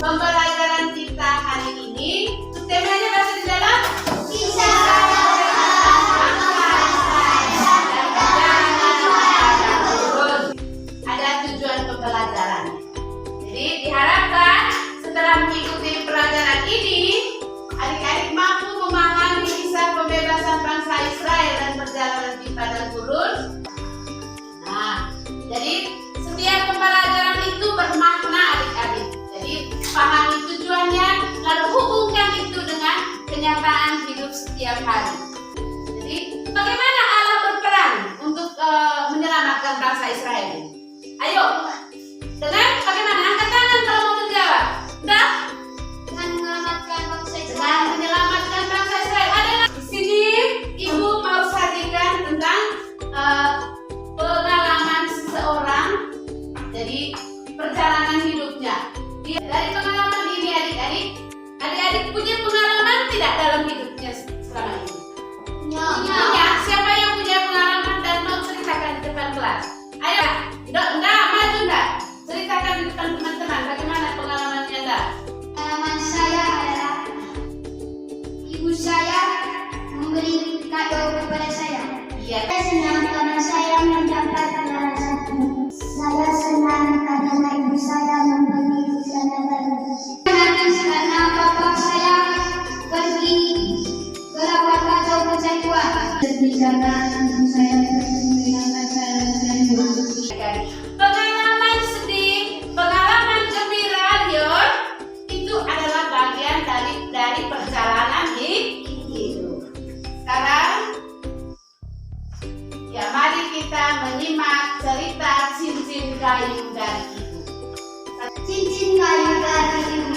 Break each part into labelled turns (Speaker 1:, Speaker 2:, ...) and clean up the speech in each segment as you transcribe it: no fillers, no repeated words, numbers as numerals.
Speaker 1: Pembelajaran kita hari ini temanya bahasa di dalam ada tujuan pembelajaran. Jadi diharapkan setelah mengikuti pelajaran ini, adik-adik mampu memahami kisah pembebasan bangsa Israel dan perjalanan di padang gurun. Nah, jadi setiap pembelajaran itu bermakna adik-adik. Jadi pahami tujuannya, lalu hubungkan itu dengan kenyataan hidup setiap hari. Jadi bagaimana Allah berperan untuk menyelamatkan bangsa Israel? Ayo, dengan bagaimana? Angkat tangan kalau mau menjawab. Udah?
Speaker 2: Dengan menyelamatkan bangsa Israel.
Speaker 1: Dengan menyelamatkan bangsa Israel. Ada di sini Ibu mau sajikan tentang pengalaman seseorang. Jadi perjalanan hidupnya. Dari pengalaman ini adik-adik punya pengalaman tidak dalam hidupnya selama ini? Punya. Siapa yang punya pengalaman dan mau ceritakan di depan kelas? Ayo, enggak maju enggak? Ceritakan di depan teman-teman bagaimana pengalamannya enggak?
Speaker 2: Pengalaman saya adalah ibu saya memberi kado kepada saya.
Speaker 1: Iya.
Speaker 2: Saya senang karena saya mendapat balasan. Saya senang karena ibu saya memberi celana baru. Nangis karena bapak saya pergi merawat kado kecanduan. Sedih karena ibu saya pergi meninggalkan saya dan saya.
Speaker 1: Pengalaman sedih, pengalaman gembira, Leon, itu adalah bagian dari perjalanan hidup. Sekarang, ya mari kita menyimak cerita cincin kayu dari ibu.
Speaker 2: Cincin kayu dari ibu.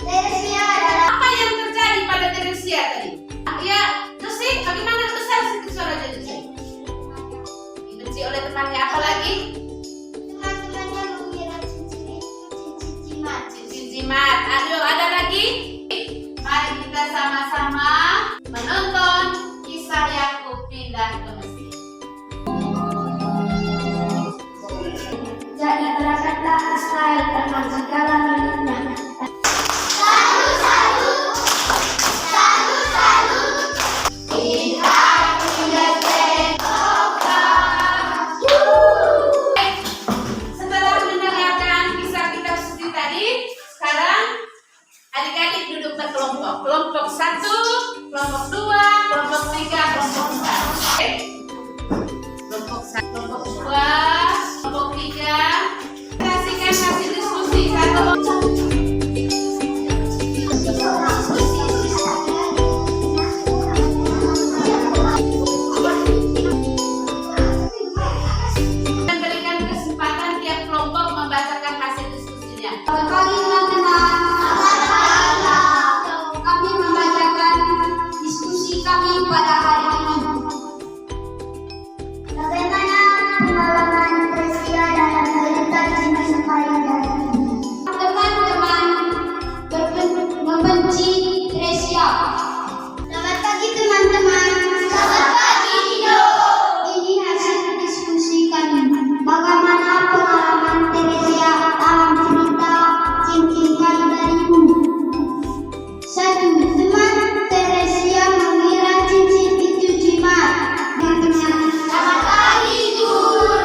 Speaker 2: Teresia adalah
Speaker 1: Apa yang terjadi pada Teresia tadi? Ya, Lucy, bagaimana besar suara Teresia? Dibenci oleh temannya, apa lagi?
Speaker 2: teman-temannya mengira cincin itu cincin jimat.
Speaker 1: Cincin jimat. Ayo, ada lagi? Mari kita sama-sama menonton kisah Yakub pindah ke Mesir.
Speaker 2: Jadi berangkatlah Israel dengan segala miliknya.
Speaker 1: Setelah mendengarkan kisah kitab suci tadi, sekarang adik-adik duduk berkelompok. Kelompok 1, kelompok 2, kelompok 3, kelompok 4. Oke? Kelompok 1, kelompok 2, kelompok 3. Kasihkan hasil diskusi satu. Dan berikan kesempatan tiap kelompok membacakan hasil diskusinya.
Speaker 2: Selamat pagi teman-teman. Kami membacakan diskusi kami pada hari ini. Bagaimana pengalaman Teresia dalam cerita cincin kayu dari ibu? Teman-teman membenci Teresia. Selamat pagi teman-teman. Selamat pagi Dido. Ini hasil diskusi kami. Bagaimana pengalaman Teresia dalam cerita cincin kayu dari ibu? 1. Teman Teresia mengira cincin itu jimat. Selamat pagi Nur.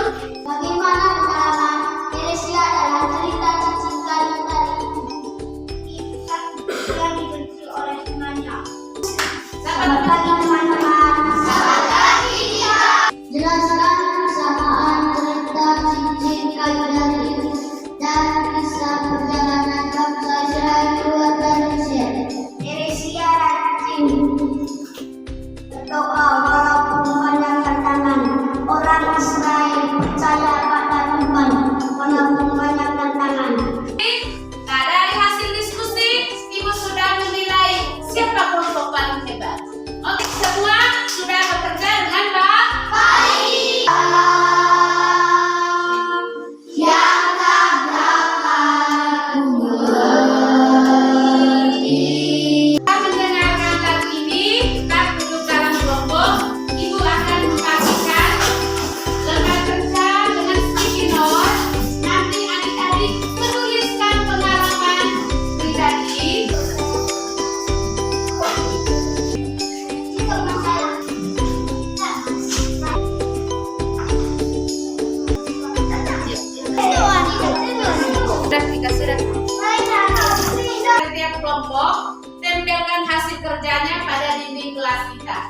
Speaker 1: kerjanya pada dinding kelas kita.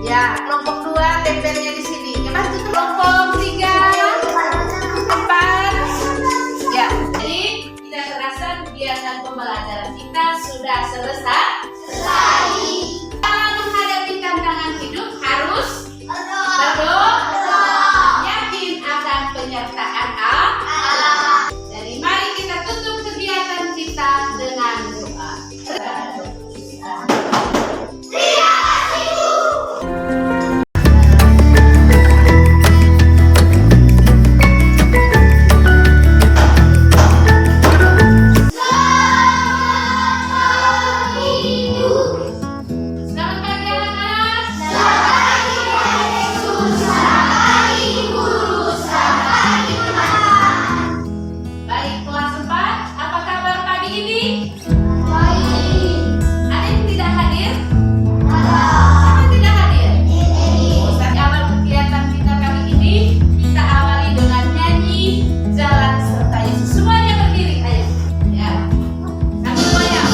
Speaker 1: Ya, kelompok 2 tempelnya di sini. Ya, bantu kelompok 3, 4. Ya, jadi tidak terasa kegiatan pembelajaran kita sudah selesai. Dalam menghadapi tantangan hidup harus berdoa, yakin akan penyertaan Allah. Jadi mari kita tutup kegiatan kita dengan doa. Selamat pagi anak-anak. Baik, kelas 4, apa kabar pagi ini? Ada yang tidak hadir? Siapa tidak hadir? Saat awal kegiatan kita kali ini, kita awali dengan nyanyi Jalan Serta Yesus. Semuanya berdiri, ayo. Ya. Sambil goyang.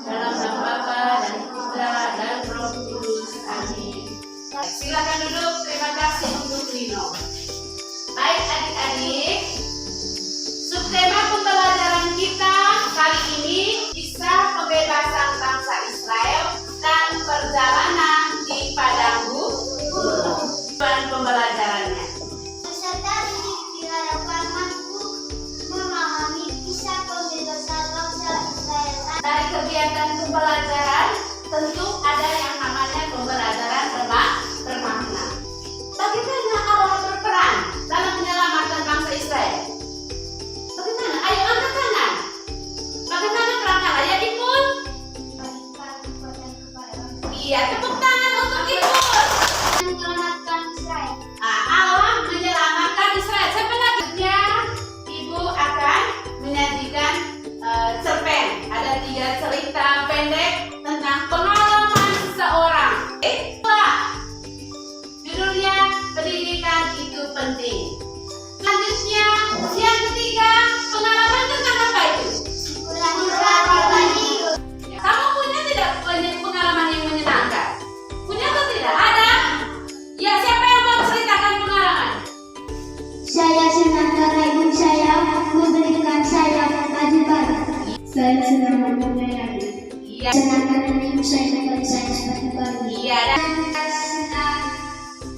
Speaker 1: Dalam nama Bapa dan Putra dan Roh Kudus. Amin. Silakan duduk. Terima kasih untuk Lino. Baik adik-adik, subtema pembelajaran kita kali ini kisah pembebasan bangsa Israel dan perjalanan di padang gurun. Bahan pembelajarannya.
Speaker 2: Peserta didik diharapkan mampu memahami kisah pembebasan bangsa Israel.
Speaker 1: Dari kegiatan pembelajaran tentu ada yang namanya pembelajaran bermakna. Bagaimana Allah berperan dalam menyelamatkan bangsa Israel? Bagaimana? Ayo angkat tangan. Bagaimana peran Allah? Ya ikut. Iya, tepuk tangan untuk ikut.
Speaker 2: Menyelamatkan Israel.
Speaker 1: Allah menyelamatkan Israel. Siapa lagi? Ya, Ibu akan menyajikan cerpen. Ada 3 cerita pendek tentang pengalaman seseorang. Judulnya pendidikan itu penting. Selanjutnya, yang ketiga, pengalaman tentang apa itu? Kamu punya tidak pengalaman yang menyenangkan? Punya atau tidak? Ada? Ya, siapa yang mau ceritakan pengalaman?
Speaker 2: Saya senang karena ibu saya memberikan saya kewajiban. Saya senang menyayangi.
Speaker 1: Iya.
Speaker 2: Senang karena ibu saya memberi saya sepatu baru.
Speaker 1: Iya.
Speaker 2: Saya senang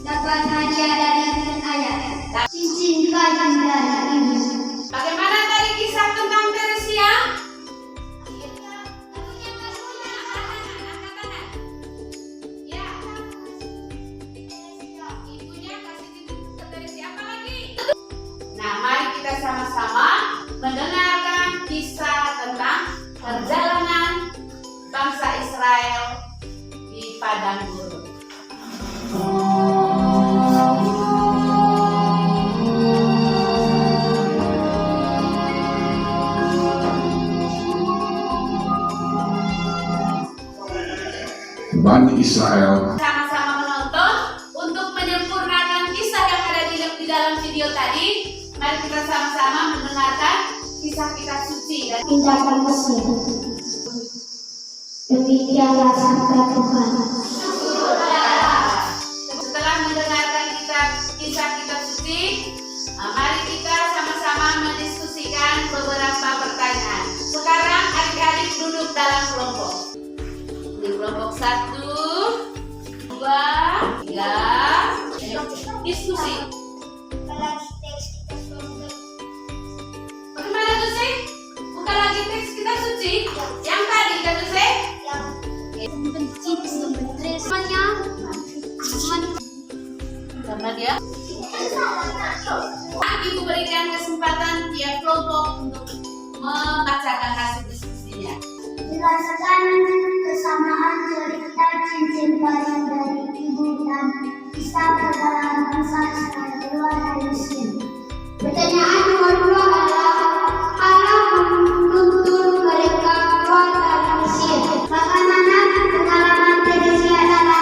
Speaker 2: dapat hadiah dari ibu ayah. Cincin kawin dari ibu.
Speaker 1: Bagaimana tadi kisah tentang Teresia? Ya. Ibunya kasih cincin ke Teresia. Apa lagi? Nah, mari kita sama-sama mendengarkan kisah tentang perjalanan bangsa Israel di padang gurun.
Speaker 3: Bani Israel
Speaker 1: Sama-sama menonton untuk menyempurnakan kisah yang ada di dalam video tadi. Mari kita sama-sama mendengarkan kisah-kisah suci dan
Speaker 2: Tinggalkan Mesir. Demikianlah sabda Tuhan.
Speaker 1: Setelah mendengarkan kisah-kisah suci, mari kita sama-sama mendiskusikan beberapa pertanyaan. Sekarang adik-adik duduk dalam kelompok. Di kelompok 1, 2, 3. Ayo, diskusi. Bagaimana tuh sih? Buka lagi teks kita suci. Yang tadi kan tuh sih? Sama dia. Ibu berikan kesempatan tiap kelompok untuk membacakan hasil diskusinya.
Speaker 2: Dirasakan kesamaan cerita cincin kawin dari ibu dan kisah perjalanan bangsa Israel keluar dari Mesir. Pertanyaan nomor 2 adalah Allah menuntun mereka keluar dari Mesir. Bagaimana pengalaman Teresia dalam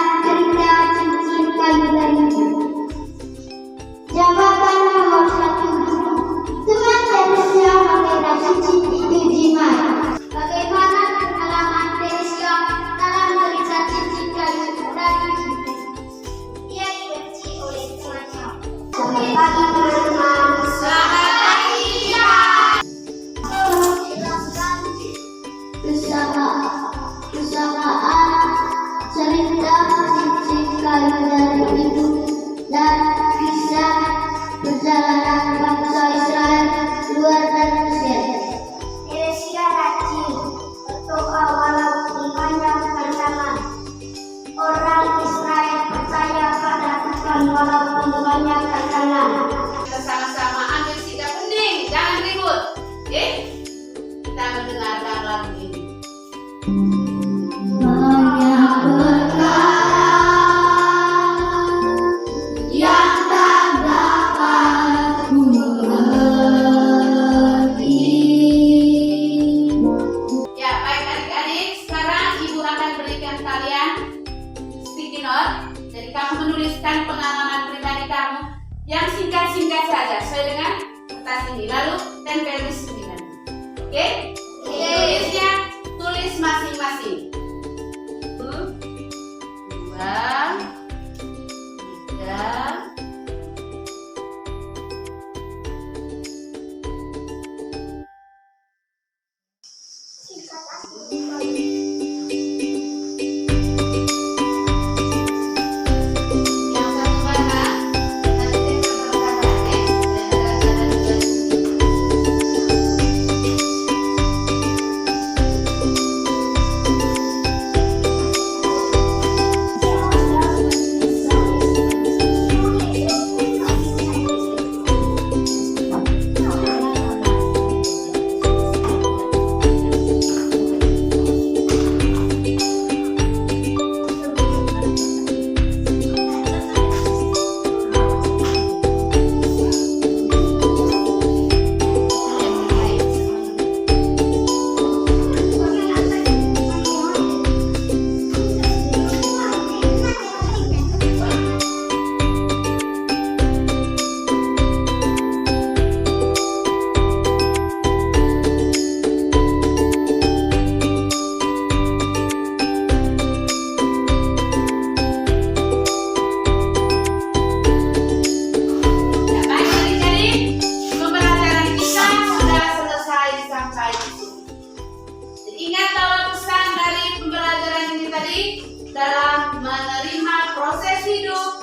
Speaker 1: dalam menerima proses hidup